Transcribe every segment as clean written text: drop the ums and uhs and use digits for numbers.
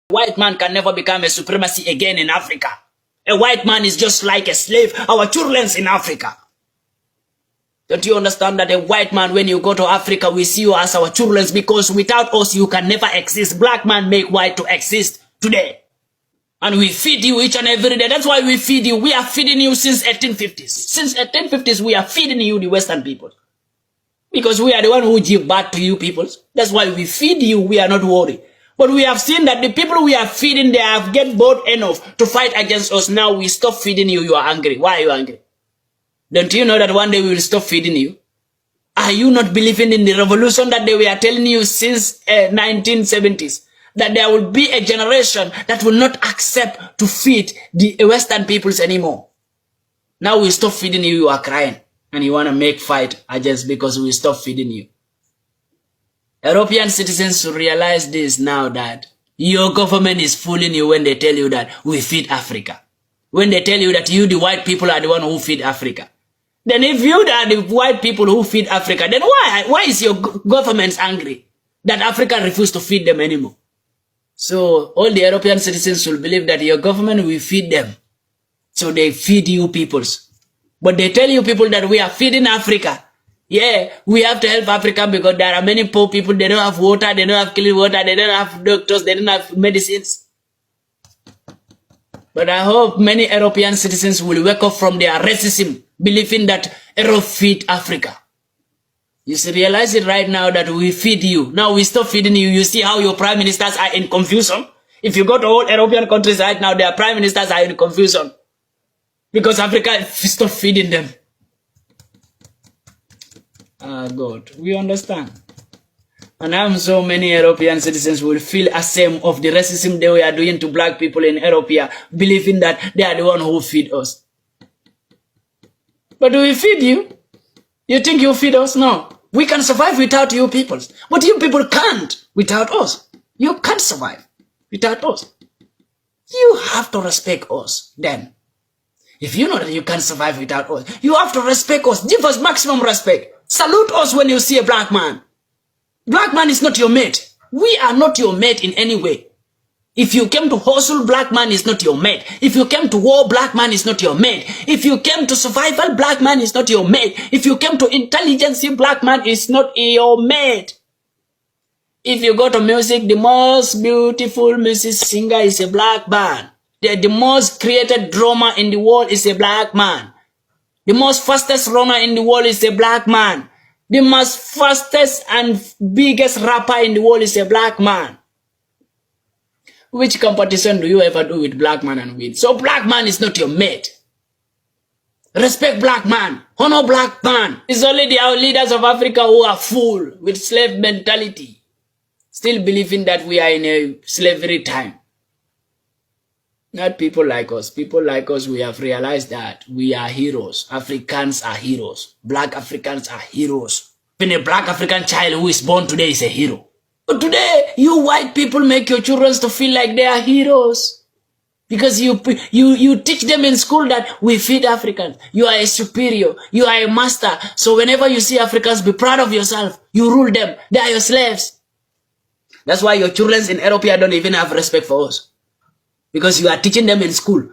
white man can never become a supremacy again in Africa. A white man is just like a slave. Our children's in Africa. Don't you understand that a white man, when you go to Africa, we see you as our children, because without us, you can never exist. Black man make white to exist today. And we feed you each and every day. That's why we feed you. We are feeding you since 1850s. Since 1850s, we are feeding you, the Western people. Because we are the one who give birth to you people. That's why we feed you. We are not worried. But we have seen that the people we are feeding, they have get bored enough to fight against us. Now we stop feeding you. You are angry. Why are you angry? Don't you know that one day we will stop feeding you? Are you not believing in the revolution that they were telling you since 1970s? That there will be a generation that will not accept to feed the Western peoples anymore. Now we stop feeding you. You are crying. And you want to make fight just because we stop feeding you. European citizens should realize this now, that your government is fooling you when they tell you that we feed Africa. When they tell you that you, the white people, are the one who feed Africa. Then if you are the white people who feed Africa, then why is your government angry that Africa refuse to feed them anymore? So all the European citizens should believe that your government will feed them. So they feed you peoples. But they tell you people that we are feeding Africa. Yeah, we have to help Africa because there are many poor people. They don't have water, they don't have clean water, they don't have doctors, they don't have medicines. But I hope many European citizens will wake up from their racism, believing that Europe feed Africa. You should realize it right now that we feed you. Now we stop feeding you. You see how your prime ministers are in confusion? If you go to all European countries right now, their prime ministers are in confusion. Because Africa stop feeding them. God, we understand. And I'm so many European citizens will feel ashamed of the racism they were doing to black people in Europe, believing that they are the one who feed us. But do we feed you? You think you feed us? No. We can survive without you people. But you people can't without us. You can't survive without us. You have to respect us then. If you know that you can't survive without us, you have to respect us. Give us maximum respect. Salute us when you see a black man. Black man is not your mate. We are not your mate in any way. If you came to hustle, black man is not your mate. If you came to war, black man is not your mate. If you came to survival, black man is not your mate. If you came to intelligence, black man is not your mate. If you go to music, the most beautiful music singer is a black man. The most created drummer in the world is a black man. The most fastest runner in the world is a black man. The most fastest and biggest rapper in the world is a black man. Which competition do you ever do with black man and win? So black man is not your mate. Respect black man. Honor black man. It's only the leaders of Africa who are full with slave mentality. Still believing that we are in a slavery time. Not people like us. People like us, we have realized that we are heroes. Africans are heroes. Black Africans are heroes. Even a black African child who is born today is a hero. But today, you white people make your children to feel like they are heroes. Because you teach them in school that we feed Africans. You are a superior. You are a master. So whenever you see Africans, be proud of yourself. You rule them. They are your slaves. That's why your children in Europe don't even have respect for us. Because you are teaching them in school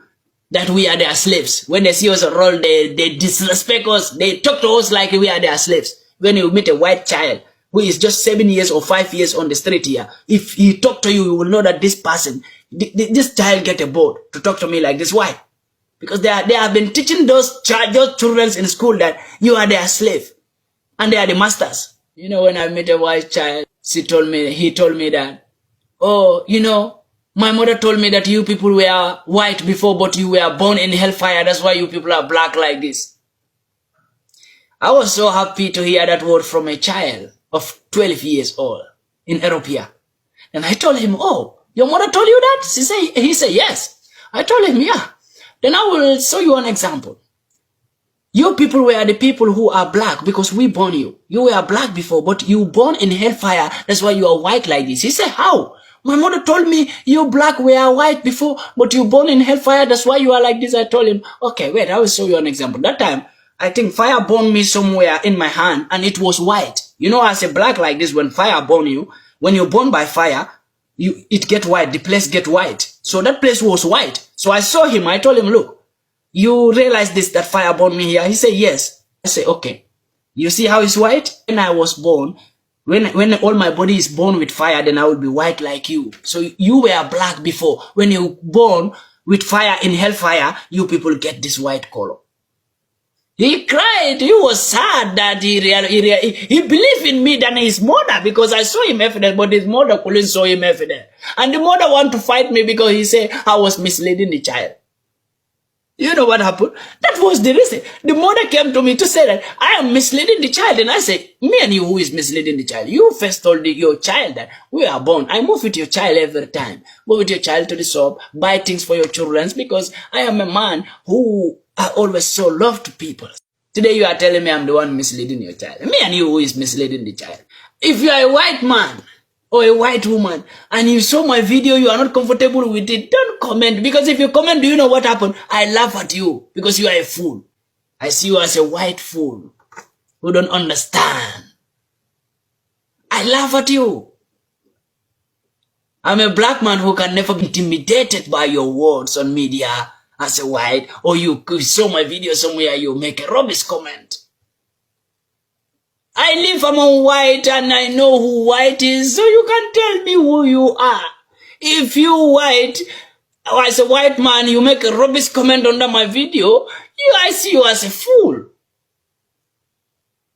that we are their slaves. When they see us roll, they disrespect us. They talk to us like we are their slaves. When you meet a white child who is just 7 years or 5 years on the street here, if he talk to you, you will know that this person, this child get a board to talk to me like this. Why? Because they have been teaching those children in school that you are their slave and they are the masters. You know, when I met a white child, he told me that, oh, you know, my mother told me that you people were white before, but you were born in hellfire. That's why you people are black like this. I was so happy to hear that word from a child of 12 years old in Europe. And I told him, oh, your mother told you that? He said, yes. I told him, yeah. Then I will show you an example. You people were the people who are black because we born you. You were black before, but you born in hellfire. That's why you are white like this. He said, how? My mother told me you black were white before, but you born in hellfire. That's why you are like this. I told him, okay, wait, I will show you an example. That time, I think fire burned me somewhere in my hand and it was white. You know, as a black like this, when fire burn you, when you're burned by fire, it get white, the place get white. So that place was white. So I saw him, I told him, look, you realize that fire burned me here? He said, yes. I said, okay. You see how it's white? When I was born, when all my body is born with fire, then I will be white like you. So you were black before. When you born with fire in hellfire, you people get this white color. He cried. He was sad that he believed in me than his mother, because I saw him evident, but his mother couldn't saw him evident. And the mother wanted to fight me because he said I was misleading the child. You know what happened? That was the reason. The mother came to me to say that I am misleading the child. And I said, me and you, who is misleading the child? You first told your child that we are born. I move with your child every time. Move with your child to the shop, buy things for your children, because I am a man who I always so love to people. Today you are telling me I'm the one misleading your child. Me and you, who is misleading the child? If you are a white man or a white woman and you saw my video, you are not comfortable with it, don't comment. Because if you comment, do you know what happened? I laugh at you because you are a fool. I see you as a white fool who don't understand. I laugh at you. I'm a black man who can never be intimidated by your words on media as a white, or you saw my video somewhere, you make a rubbish comment. I live among white and I know who white is, so you can tell me who you are. If you white, or as a white man, you make a rubbish comment under my video, I see you as a fool.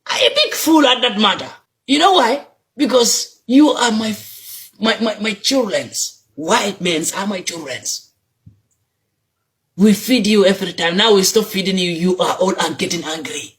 I'm a big fool at that matter. You know why? Because you are my children's. White men are my children's. We feed you every time. Now we stop feeding you. You are all getting angry.